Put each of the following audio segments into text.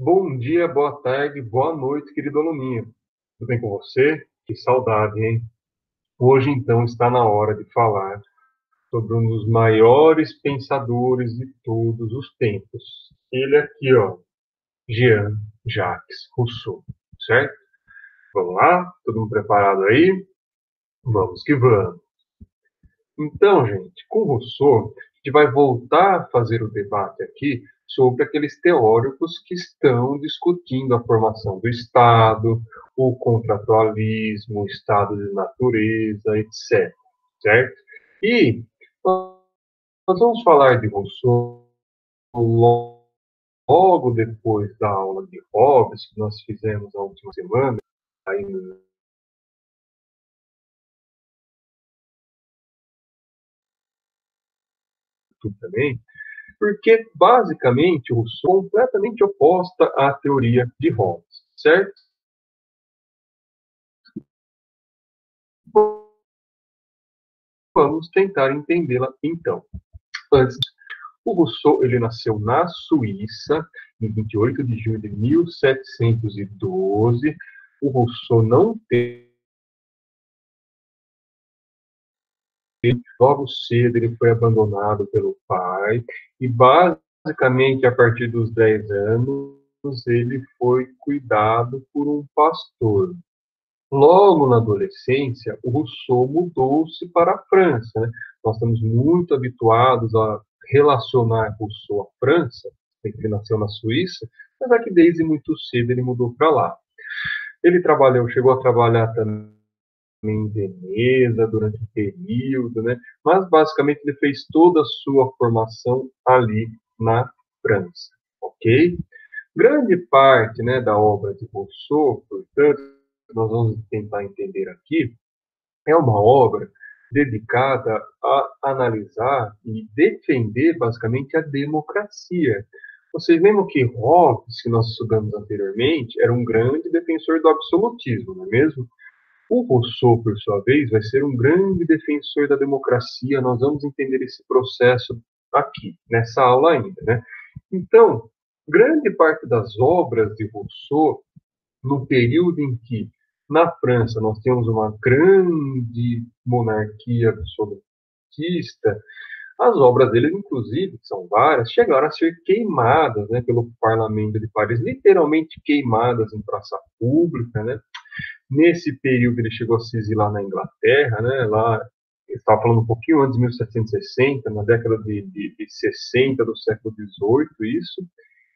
Bom dia, boa tarde, boa noite, querido aluninho. Tudo bem com você? Que saudade, hein? Hoje, então, está na hora de falar sobre um dos maiores pensadores de todos os tempos. Ele aqui, ó, Jean-Jacques Rousseau, certo? Vamos lá? Todo mundo preparado aí? Vamos que vamos. Então, gente, com Rousseau, a gente vai voltar a fazer o debate aqui sobre aqueles teóricos que estão discutindo a formação do Estado, o contratualismo, o estado de natureza, etc. Certo? E nós vamos falar de Rousseau logo depois da aula de Hobbes, que nós fizemos na última semana, aí no YouTube também, porque basicamente o Rousseau é completamente oposta à teoria de Hobbes, certo? Vamos tentar entendê-la então. Antes, o Rousseau ele nasceu na Suíça em 28 de junho de 1712. O Rousseau não teve logo cedo ele foi abandonado pelo pai e basicamente a partir dos 10 anos ele foi cuidado por um pastor. Logo na adolescência, o Rousseau mudou-se para a França. Né? Nós estamos muito habituados a relacionar Rousseau à França, ele nasceu na Suíça, mas é que desde muito cedo ele mudou para lá. Ele trabalhou, chegou a trabalhar também em Veneza durante um período, né? Mas basicamente ele fez toda a sua formação ali na França, ok? Grande parte, né, da obra de Rousseau, portanto, nós vamos tentar entender aqui, é uma obra dedicada a analisar e defender basicamente a democracia. Vocês lembram que Hobbes, que nós estudamos anteriormente, era um grande defensor do absolutismo, não é mesmo? O Rousseau, por sua vez, vai ser um grande defensor da democracia. Nós vamos entender esse processo aqui, nessa aula ainda, né? Então, grande parte das obras de Rousseau, no período em que, na França, nós temos uma grande monarquia absolutista, as obras dele, inclusive, que são várias, chegaram a ser queimadas, né, pelo parlamento de Paris, literalmente queimadas em praça pública, né? Nesse período ele chegou a se exilar na Inglaterra, né? Lá estava falando um pouquinho antes de 1760, na década de 60 do século XVIII, isso.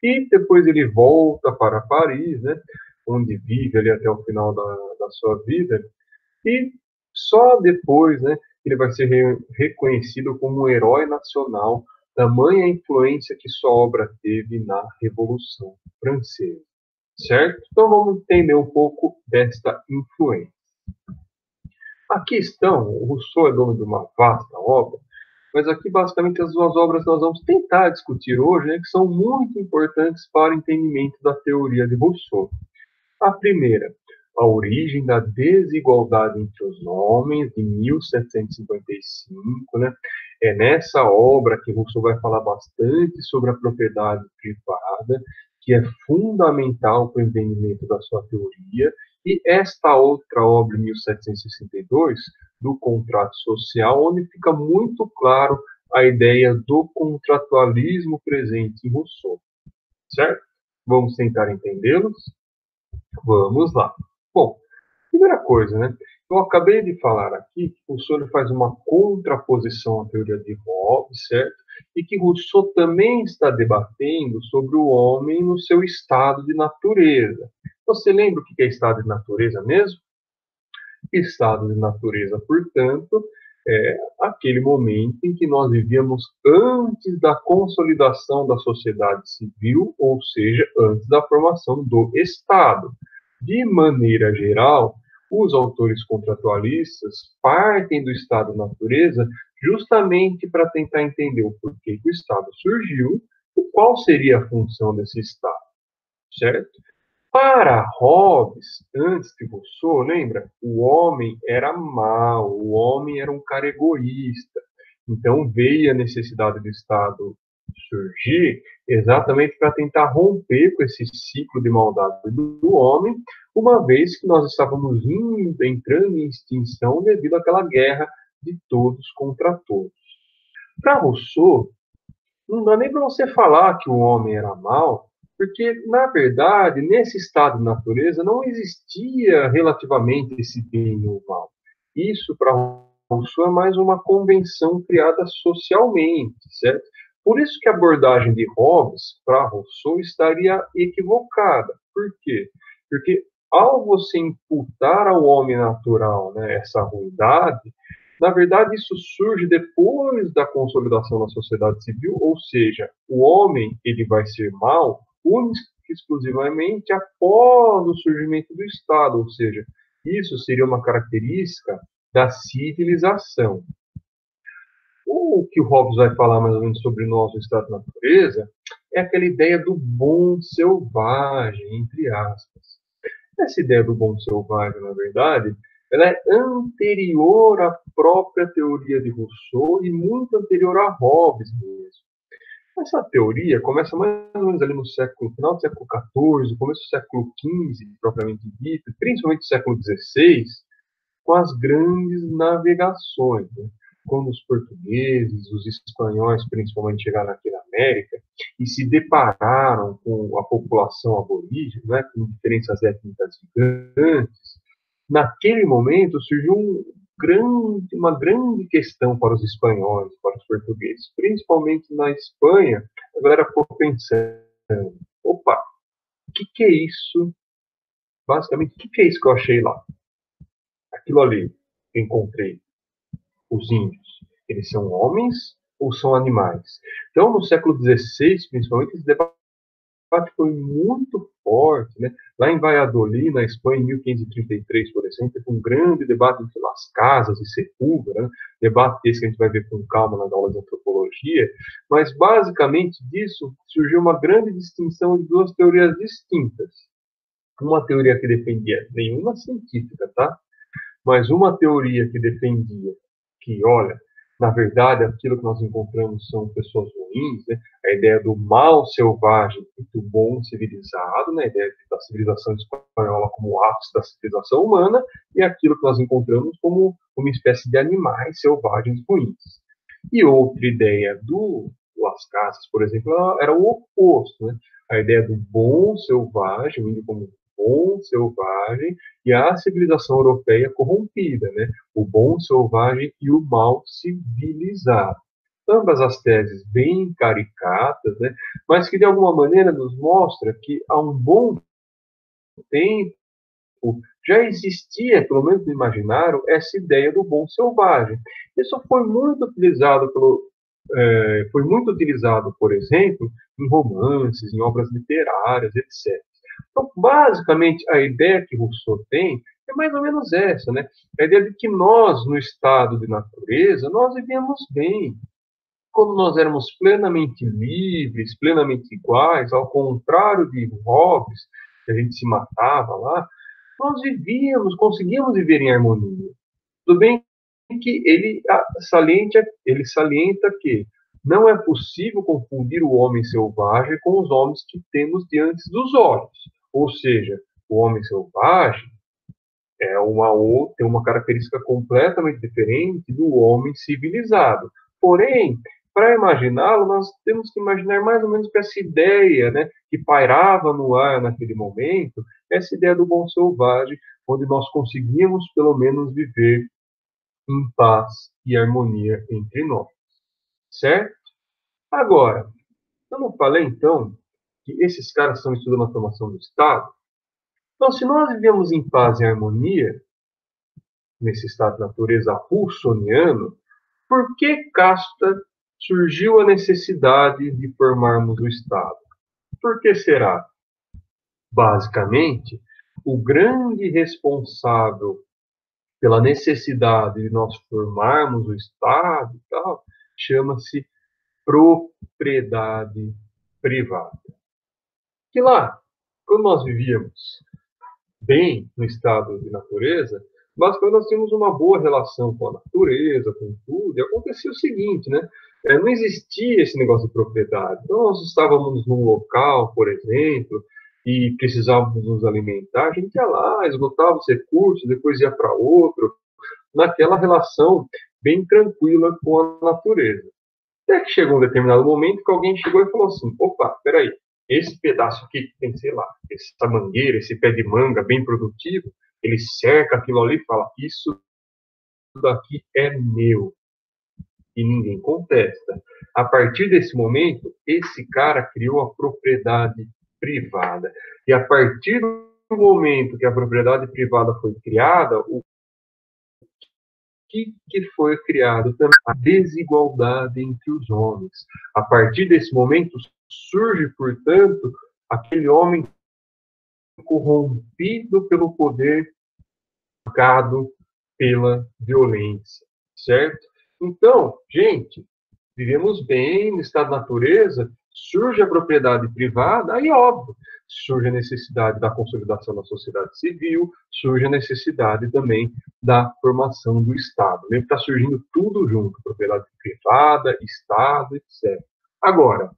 E depois ele volta para Paris, né? Onde vive ali até o final da sua vida. E só depois, né, ele vai ser reconhecido como um herói nacional, tamanha influência que sua obra teve na Revolução Francesa. Certo? Então vamos entender um pouco desta influência. A questão, o Rousseau é dono de uma vasta obra, mas aqui basicamente as duas obras que nós vamos tentar discutir hoje, né, que são muito importantes para o entendimento da teoria de Rousseau. A primeira, A Origem da Desigualdade entre os Homens, de 1755. Né? É nessa obra que Rousseau vai falar bastante sobre a propriedade privada, que é fundamental para o entendimento da sua teoria. E esta outra obra, 1762, do contrato social, onde fica muito claro a ideia do contratualismo presente em Rousseau. Certo? Vamos tentar entendê-los? Vamos lá. Bom, primeira coisa, né? Eu acabei de falar aqui que Rousseau faz uma contraposição à teoria de Hobbes, certo? E que Rousseau também está debatendo sobre o homem no seu estado de natureza. Você lembra o que é estado de natureza mesmo? Estado de natureza, portanto, é aquele momento em que nós vivíamos antes da consolidação da sociedade civil, ou seja, antes da formação do Estado. De maneira geral, os autores contratualistas partem do estado de natureza justamente para tentar entender o porquê que o Estado surgiu e qual seria a função desse Estado, certo? Para Hobbes, antes de Rousseau, lembra? O homem era mau, o homem era um cara egoísta. Então veio a necessidade do Estado surgir exatamente para tentar romper com esse ciclo de maldade do homem, uma vez que nós estávamos entrando em extinção devido àquela guerra de todos contra todos. Para Rousseau, não dá nem para você falar que o homem era mau, porque, na verdade, nesse estado de natureza não existia relativamente esse bem e o mal. Isso, para Rousseau, é mais uma convenção criada socialmente, certo? Por isso que a abordagem de Hobbes, para Rousseau, estaria equivocada. Por quê? Porque ao você imputar ao homem natural, né, essa ruindade, na verdade, isso surge depois da consolidação da sociedade civil, ou seja, o homem ele vai ser mau única e exclusivamente após o surgimento do Estado, ou seja, isso seria uma característica da civilização. O que o Hobbes vai falar mais ou menos sobre nós no estado da natureza é aquela ideia do bom selvagem, entre aspas. Essa ideia do bom selvagem, na verdade, ela é anterior à própria teoria de Rousseau e muito anterior a Hobbes mesmo. Essa teoria começa mais ou menos ali no final do século XIV, começo do século XV, propriamente dito, principalmente do século XVI, com as grandes navegações, né? Quando os portugueses, os espanhóis, principalmente, chegaram aqui na América e se depararam com a população aborígene, né, com diferenças étnicas gigantes, naquele momento surgiu uma grande questão para os espanhóis, para os portugueses, principalmente na Espanha. A galera ficou pensando: opa, o que é isso? Basicamente, o que é isso que eu achei lá? Aquilo ali que eu encontrei. Os índios, eles são homens ou são animais? Então, no século XVI, principalmente, esse debate foi muito forte, né? Lá em Valladolid, na Espanha, em 1533, por exemplo, teve um grande debate entre Las Casas e Sepúlveda, né? Debate esse que a gente vai ver com calma nas aulas de antropologia, mas basicamente disso surgiu uma grande distinção de duas teorias distintas. Uma teoria que defendia nenhuma científica, tá? Mas uma teoria que defendia que, olha, na verdade, aquilo que nós encontramos são pessoas ruins, né? A ideia do mal selvagem e do bom civilizado, né? A ideia da civilização espanhola como o ápice da civilização humana, e aquilo que nós encontramos como uma espécie de animais selvagens ruins. E outra ideia do Las Casas, por exemplo, era o oposto, né? A ideia do bom selvagem, o índio como bom selvagem, e a civilização europeia corrompida, né? O bom selvagem e o mal civilizado. Ambas as teses bem caricatas, né? Mas que de alguma maneira nos mostra que há um bom tempo já existia, pelo menos no imaginário, essa ideia do bom selvagem. Isso foi muito utilizado, por exemplo, em romances, em obras literárias, etc. Então, basicamente, a ideia que Rousseau tem é mais ou menos essa, né? A ideia de que nós, no estado de natureza, nós vivíamos bem. Quando nós éramos plenamente livres, plenamente iguais, ao contrário de Hobbes, que a gente se matava lá, nós vivíamos, conseguíamos viver em harmonia. Tudo bem que ele salienta que não é possível confundir o homem selvagem com os homens que temos diante dos olhos. Ou seja, o homem selvagem tem uma característica completamente diferente do homem civilizado. Porém, para imaginá-lo, nós temos que imaginar mais ou menos que essa ideia, né, que pairava no ar naquele momento, essa ideia do bom selvagem, onde nós conseguíamos pelo menos viver em paz e harmonia entre nós. Certo? Agora, eu não falei então que esses caras estão estudando a formação do Estado? Então, se nós vivemos em paz e harmonia, nesse estado de natureza russoniano, por que casta surgiu a necessidade de formarmos o Estado? Por que será? Basicamente, o grande responsável pela necessidade de nós formarmos o Estado e tal, chama-se propriedade privada. Que lá, quando nós vivíamos bem no estado de natureza, basicamente nós tínhamos uma boa relação com a natureza, com tudo, e acontecia o seguinte, né? Não existia esse negócio de propriedade. Então, nós estávamos num local, por exemplo, e precisávamos nos alimentar, a gente ia lá, esgotava os recursos, depois ia para outro, naquela relação bem tranquila com a natureza. Até que chegou um determinado momento que alguém chegou e falou assim: opa, peraí, esse pedaço aqui que tem, sei lá, essa mangueira, esse pé de manga bem produtivo, ele cerca aquilo ali e fala: isso daqui é meu. E ninguém contesta. A partir desse momento, esse cara criou a propriedade privada. E a partir do momento que a propriedade privada foi criada, o que foi criado também? A desigualdade entre os homens. A partir desse momento, surge, portanto, aquele homem corrompido pelo poder, marcado pela violência, certo? Então, gente, vivemos bem no estado da natureza, surge a propriedade privada, aí óbvio, surge a necessidade da consolidação da sociedade civil, surge a necessidade também da formação do Estado. Lembra que está surgindo tudo junto, propriedade privada, Estado, etc. Agora,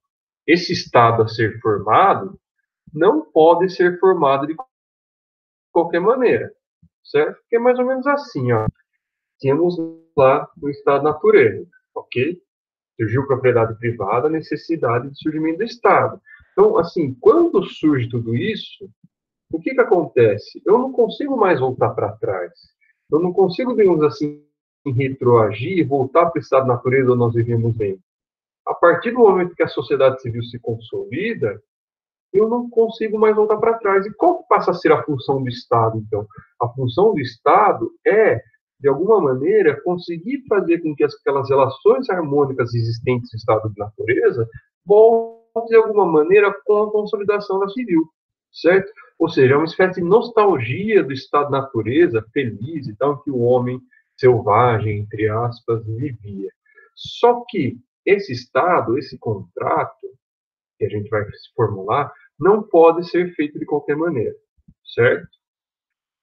esse Estado a ser formado não pode ser formado de qualquer maneira, certo? Porque é mais ou menos assim, ó. Temos lá o Estado da natureza, ok? Surgiu propriedade privada, necessidade de surgimento do Estado. Então, assim, quando surge tudo isso, o que acontece? Eu não consigo mais voltar para trás. Eu não consigo, digamos assim, retroagir e voltar para o estado de natureza onde nós vivemos bem. A partir do momento que a sociedade civil se consolida, eu não consigo mais voltar para trás. E qual que passa a ser a função do Estado, então? A função do Estado é, de alguma maneira, conseguir fazer com que aquelas relações harmônicas existentes no estado de natureza voltem, de alguma maneira, com a consolidação da civil, certo? Ou seja, é uma espécie de nostalgia do estado de natureza feliz e tal, que o homem selvagem, entre aspas, vivia. Só que esse estado, esse contrato, que a gente vai formular, não pode ser feito de qualquer maneira, certo?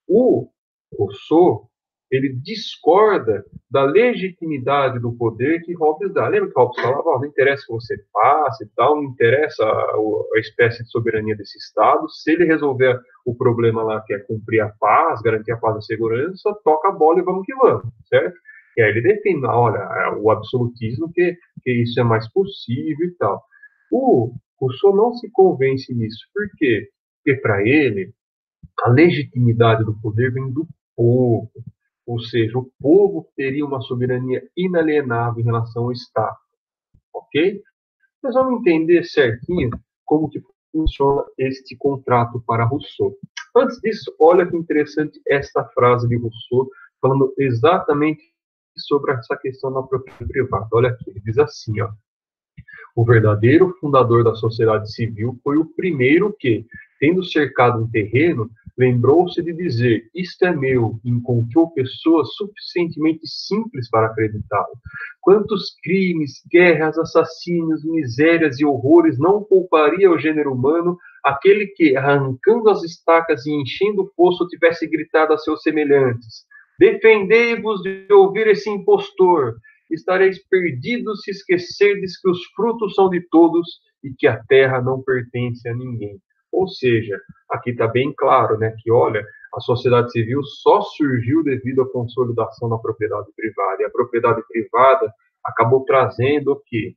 O Rousseau, ele discorda da legitimidade do poder que Hobbes dá. Lembra que Hobbes falava, oh, não interessa o que você faça e tal, não interessa a espécie de soberania desse Estado, se ele resolver o problema lá, que é cumprir a paz, garantir a paz e a segurança, toca a bola e vamos que vamos, certo? E aí ele defende, olha, o absolutismo, que isso é mais possível e tal. O Rousseau não se convence nisso. Por quê? Porque para ele, a legitimidade do poder vem do povo. Ou seja, o povo teria uma soberania inalienável em relação ao Estado. Ok? Nós vamos entender certinho como que funciona este contrato para Rousseau. Antes disso, olha que interessante esta frase de Rousseau, falando exatamente sobre essa questão da propriedade privada. Olha aqui, ele diz assim, ó: o verdadeiro fundador da sociedade civil foi o primeiro que, tendo cercado um terreno, lembrou-se de dizer: isto é meu, e encontrou pessoas suficientemente simples para acreditá-lo. Quantos crimes, guerras, assassínios, misérias e horrores não pouparia o gênero humano aquele que, arrancando as estacas e enchendo o poço, tivesse gritado a seus semelhantes: defendei-vos de ouvir esse impostor, estareis perdidos se esquecerdes que os frutos são de todos e que a terra não pertence a ninguém. Ou seja, aqui está bem claro, né, que olha, a sociedade civil só surgiu devido à consolidação da propriedade privada. E a propriedade privada acabou trazendo o quê?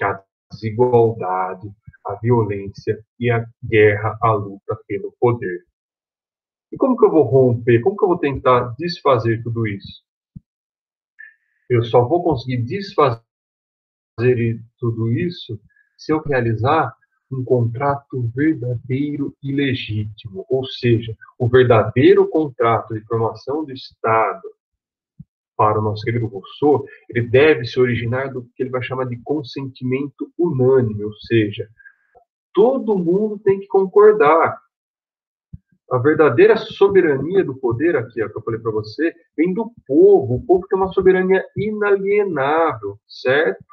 A desigualdade, a violência e a guerra, a luta pelo poder. E como que eu vou romper? Como que eu vou tentar desfazer tudo isso? Eu só vou conseguir desfazer tudo isso se eu realizar um contrato verdadeiro e legítimo, ou seja, o verdadeiro contrato de formação do Estado para o nosso querido Rousseau, ele deve se originar do que ele vai chamar de consentimento unânime, ou seja, todo mundo tem que concordar. A verdadeira soberania do poder, aqui, ó, que eu falei para você, vem do povo. O povo tem uma soberania inalienável, certo?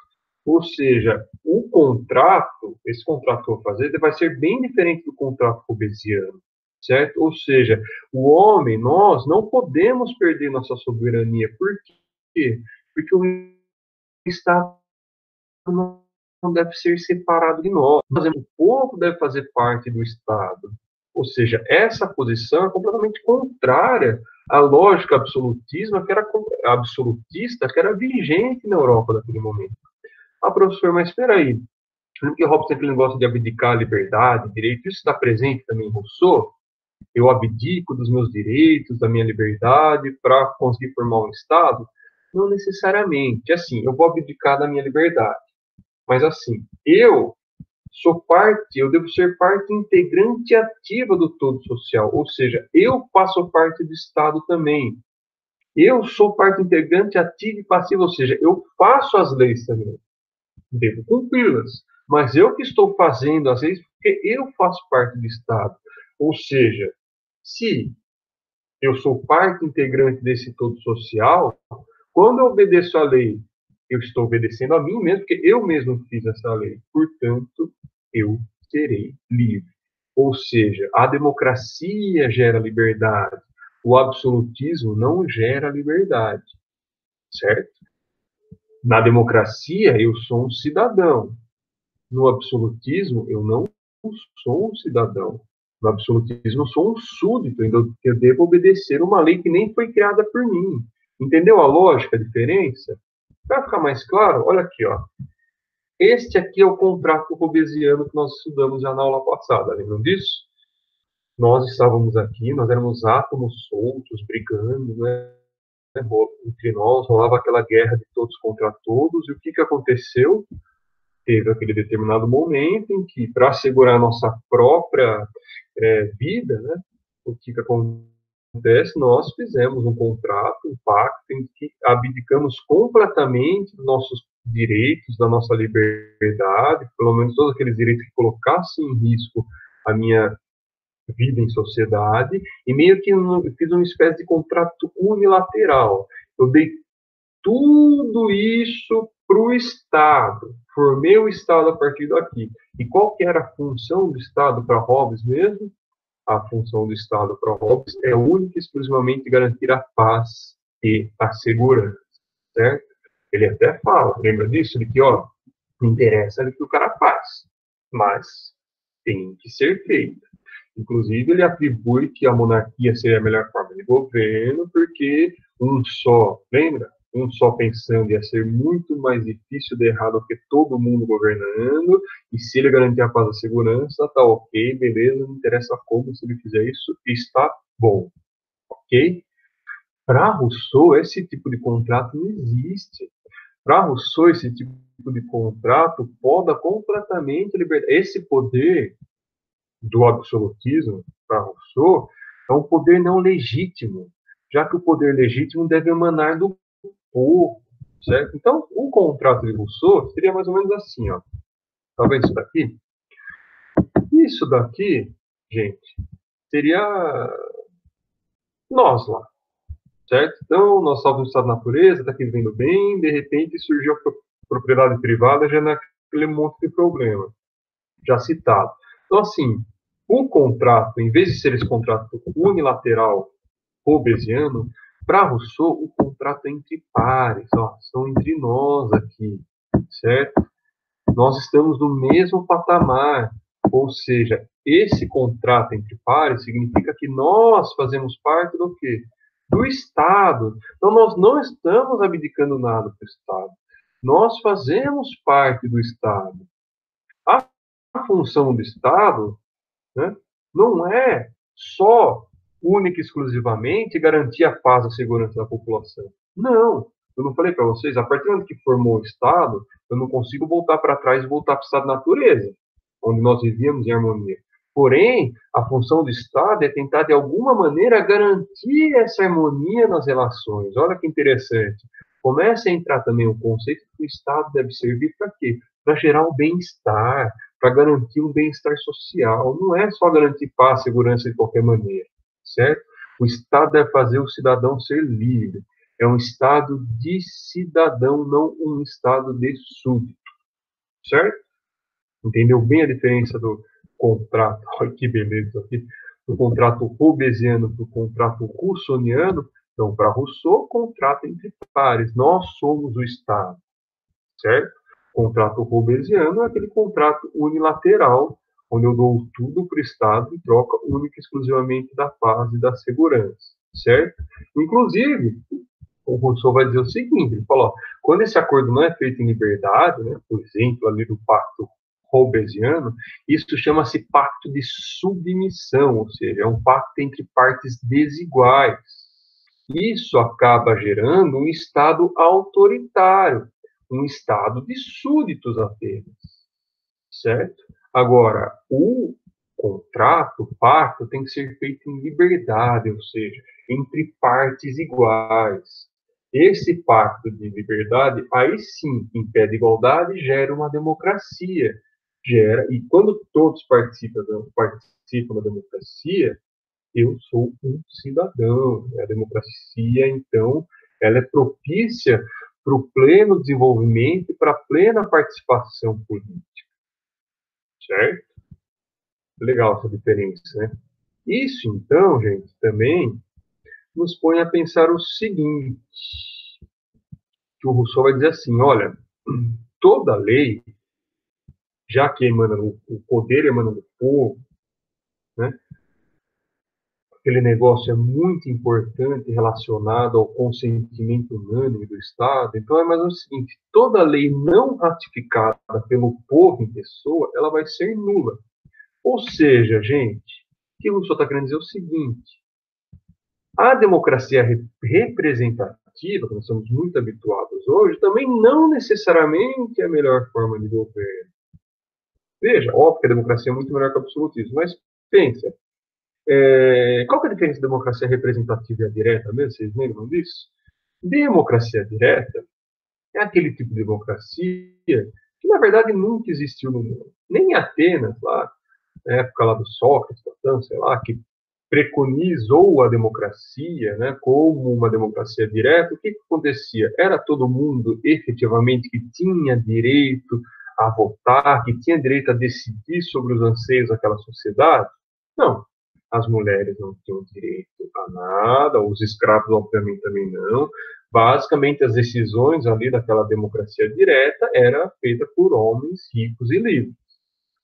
Ou seja, o contrato, esse contrato que eu vou fazer, ele vai ser bem diferente do contrato hobbesiano, certo? Ou seja, o homem, nós não podemos perder nossa soberania. Por quê? Porque o Estado não deve ser separado de nós. O povo deve fazer parte do Estado. Ou seja, essa posição é completamente contrária à lógica absolutista que era vigente na Europa naquele momento. Ah, professor, mas espera aí. Porque Hobbes sempre gosta de abdicar a liberdade, direito. Isso está presente também em Rousseau? Eu abdico dos meus direitos, da minha liberdade, para conseguir formar um Estado? Não necessariamente. Assim, eu vou abdicar da minha liberdade. Mas assim, eu devo ser parte integrante ativa do todo social, ou seja, eu faço parte do Estado também. Eu sou parte integrante ativa e passiva, ou seja, eu faço as leis também, devo cumpri-las, mas eu que estou fazendo as leis porque eu faço parte do Estado. Ou seja, se eu sou parte integrante desse todo social, quando eu obedeço a lei, eu estou obedecendo a mim mesmo, porque eu mesmo fiz essa lei. Portanto, eu serei livre. Ou seja, a democracia gera liberdade. O absolutismo não gera liberdade, certo? Na democracia, eu sou um cidadão. No absolutismo, eu não sou um cidadão. No absolutismo, eu sou um súdito. Eu devo obedecer uma lei que nem foi criada por mim. Entendeu a lógica, a diferença? Para ficar mais claro, olha aqui, ó. Este aqui é o contrato hobbesiano que nós estudamos já na aula passada, lembram disso? Nós estávamos aqui, nós éramos átomos soltos, brigando, né? Entre nós, rolava aquela guerra de todos contra todos, e o que, que aconteceu? Teve aquele determinado momento em que, para assegurar a nossa própria vida, né? O que, que acontece? Nós fizemos um contrato, um pacto, em que abdicamos completamente dos nossos direitos, da nossa liberdade, pelo menos todos aqueles direitos que colocassem em risco a minha vida em sociedade, e meio que fiz uma espécie de contrato unilateral. Eu dei tudo isso para o Estado, formei o Estado a partir daqui. E qual que era a função do Estado para Hobbes mesmo? A função do Estado para Hobbes é única e exclusivamente garantir a paz e a segurança, certo? Ele até fala, lembra disso? De que, ó, não interessa o que o cara faz, mas tem que ser feito. Inclusive, ele atribui que a monarquia seria a melhor forma de governo, porque um só, lembra? Um só pensando ia ser muito mais difícil de errado do que todo mundo governando, e se ele garantir a paz e a segurança, tá ok, beleza, não interessa como, se ele fizer isso, está bom, ok? Para Rousseau, esse tipo de contrato não existe. Para Rousseau, esse tipo de contrato poda completamente a liberdade. Esse poder do absolutismo, para Rousseau, é um poder não legítimo, já que o poder legítimo deve emanar do povo, certo? Então, o contrato de Rousseau seria mais ou menos assim, ó. Tá vendo isso daqui? Isso daqui, gente, seria nós lá, certo? Então, nós estávamos no estado da natureza, está aqui vivendo bem, de repente surgiu a propriedade privada, já naquele monte de problema, já citado. Então, assim, o contrato, em vez de ser esse contrato unilateral hobbesiano, para Rousseau, o contrato é entre pares, ó, são entre nós aqui, certo? Nós estamos no mesmo patamar, ou seja, esse contrato entre pares significa que nós fazemos parte do quê? Do Estado. Então, nós não estamos abdicando nada para o Estado. Nós fazemos parte do Estado. A função do Estado, né, não é só, única e exclusivamente, garantir a paz e a segurança da população. Não. Eu não falei para vocês, a partir do momento que formou o Estado, eu não consigo voltar para trás e voltar para o estado de natureza, onde nós vivíamos em harmonia. Porém, a função do Estado é tentar, de alguma maneira, garantir essa harmonia nas relações. Olha que interessante. Começa a entrar também o conceito que o Estado deve servir para quê? Para gerar o bem-estar, para garantir um bem-estar social. Não é só garantir paz, segurança de qualquer maneira, certo? O Estado deve fazer o cidadão ser livre. É um Estado de cidadão, não um Estado de súdito, certo? Entendeu bem a diferença do contrato? Olha que beleza aqui. Do contrato hobbesiano para o contrato russoniano. Então, para Rousseau, contrato entre pares. Nós somos o Estado, certo? Contrato hobbesiano é aquele contrato unilateral, onde eu dou tudo para o Estado em troca única e exclusivamente da paz e da segurança, certo? Inclusive, o Rousseau vai dizer o seguinte, ele fala, ó, quando esse acordo não é feito em liberdade, né, por exemplo, ali do pacto hobbesiano, isso chama-se pacto de submissão, ou seja, é um pacto entre partes desiguais. Isso acaba gerando um Estado autoritário, um Estado de súditos apenas, certo? Agora, o contrato, o pacto, tem que ser feito em liberdade, ou seja, entre partes iguais. Esse pacto de liberdade, aí sim, em pé de igualdade, gera uma democracia. Gera, e quando todos participam da democracia, eu sou um cidadão. A democracia, então, ela é propícia para o pleno desenvolvimento e para a plena participação política, certo? Legal essa diferença, né? Isso, então, gente, também nos põe a pensar o seguinte, que o Rousseau vai dizer assim, olha, toda lei, já que emana o poder emana do povo, né? Aquele negócio é muito importante relacionado ao consentimento unânime do Estado. Então é mais ou menos o seguinte: toda lei não ratificada pelo povo em pessoa, ela vai ser nula. Ou seja, gente, o que o Rousseau está querendo dizer é o seguinte: a democracia representativa, que nós estamos muito habituados hoje, também não necessariamente é a melhor forma de governo. Veja, óbvio que a democracia é muito melhor que o absolutismo, mas pensa, qual que é a diferença de democracia representativa e a direta mesmo? Vocês lembram disso? Democracia direta é aquele tipo de democracia que, na verdade, nunca existiu no mundo. Nem em Atenas, lá, na época lá do Sócrates, Platão, sei lá, que preconizou a democracia, né, como uma democracia direta, o que acontecia? Era todo mundo efetivamente que tinha direito a votar, que tinha direito a decidir sobre os anseios daquela sociedade? Não. As mulheres não tinham direito a nada, os escravos, obviamente, também não. Basicamente, as decisões ali daquela democracia direta eram feitas por homens ricos e livres.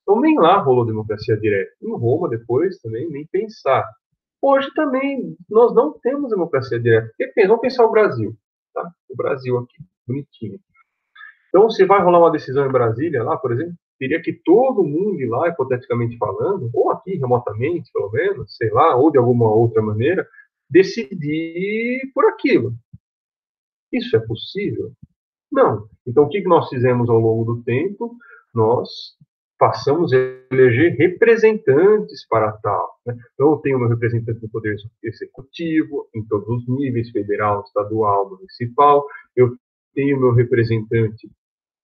Então, nem lá rolou democracia direta. Em Roma, depois, também, nem pensar. Hoje também, nós não temos democracia direta. Porque, vamos pensar o Brasil. Tá? O Brasil aqui, bonitinho. Então, se vai rolar uma decisão em Brasília, lá, por exemplo, teria que todo mundo ir lá, hipoteticamente falando, ou aqui remotamente, pelo menos, sei lá, ou de alguma outra maneira, decidir por aquilo. Isso é possível? Não. Então, o que nós fizemos ao longo do tempo? Nós passamos a eleger representantes para tal. Né? Então, eu tenho meu representante no Poder Executivo, em todos os níveis, federal, estadual, municipal. Eu tenho meu representante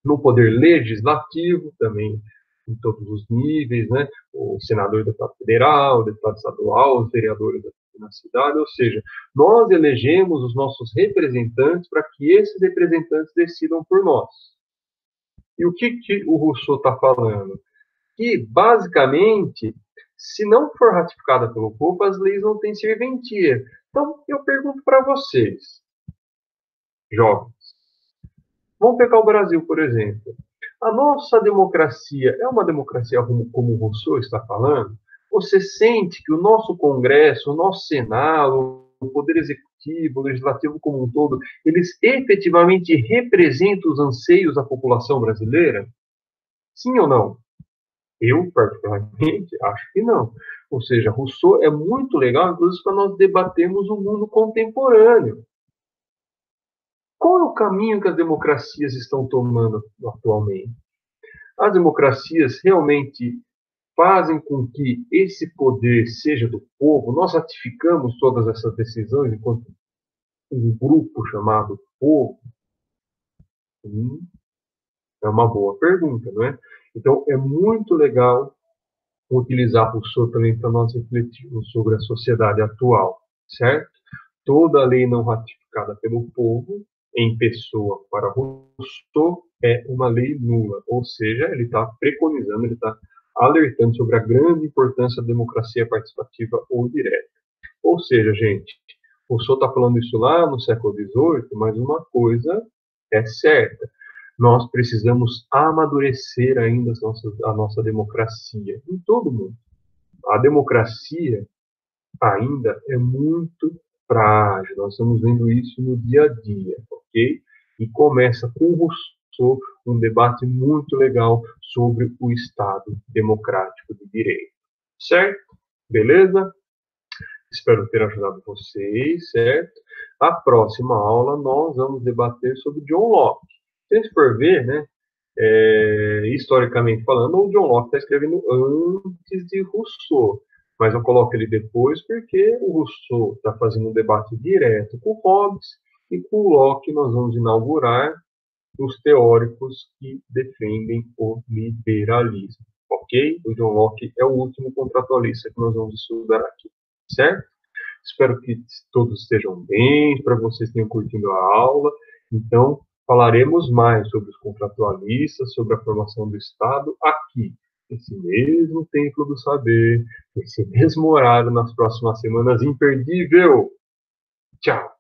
no Poder Legislativo, também em todos os níveis, né? O senador do deputado federal, o deputado estadual, os vereadores na cidade, ou seja, nós elegemos os nossos representantes para que esses representantes decidam por nós. E o que o Rousseau está falando? Que, basicamente, se não for ratificada pelo povo, as leis não têm serventia. Então, eu pergunto para vocês, jovens, vamos pegar o Brasil, por exemplo. A nossa democracia é uma democracia como o Rousseau está falando? Você sente que o nosso Congresso, o nosso Senado, o Poder Executivo, o Legislativo como um todo, eles efetivamente representam os anseios da população brasileira? Sim ou não? Eu, particularmente, acho que não. Ou seja, Rousseau é muito legal, inclusive, para nós debatermos o mundo contemporâneo. Qual é o caminho que as democracias estão tomando atualmente? As democracias realmente fazem com que esse poder seja do povo? Nós ratificamos todas essas decisões enquanto um grupo chamado povo? É uma boa pergunta, não é? Então, é muito legal utilizar Rousseau também para nós refletirmos sobre a sociedade atual, certo? Toda lei não ratificada pelo povo, em pessoa, para Rousseau, é uma lei nula. Ou seja, ele está preconizando, ele está alertando sobre a grande importância da democracia participativa ou direta. Ou seja, gente, Rousseau está falando isso lá no século XVIII, mas uma coisa é certa. Nós precisamos amadurecer ainda a nossa democracia, em todo mundo. A democracia ainda é muito frágil, nós estamos vendo isso no dia a dia, ok? E começa com o Rousseau um debate muito legal sobre o Estado democrático de direito, certo? Beleza? Espero ter ajudado vocês, certo? A próxima aula nós vamos debater sobre John Locke. Se a gente for ver, né, historicamente falando, o John Locke está escrevendo antes de Rousseau, mas eu coloco ele depois porque o Rousseau está fazendo um debate direto com Hobbes e com o Locke nós vamos inaugurar os teóricos que defendem o liberalismo, ok? O John Locke é o último contratualista que nós vamos estudar aqui, certo? Espero que todos estejam bem, para vocês tenham curtido a aula. Então, falaremos mais sobre os contratualistas, sobre a formação do Estado, aqui, nesse mesmo Templo do Saber, nesse mesmo horário, nas próximas semanas. Imperdível! Tchau!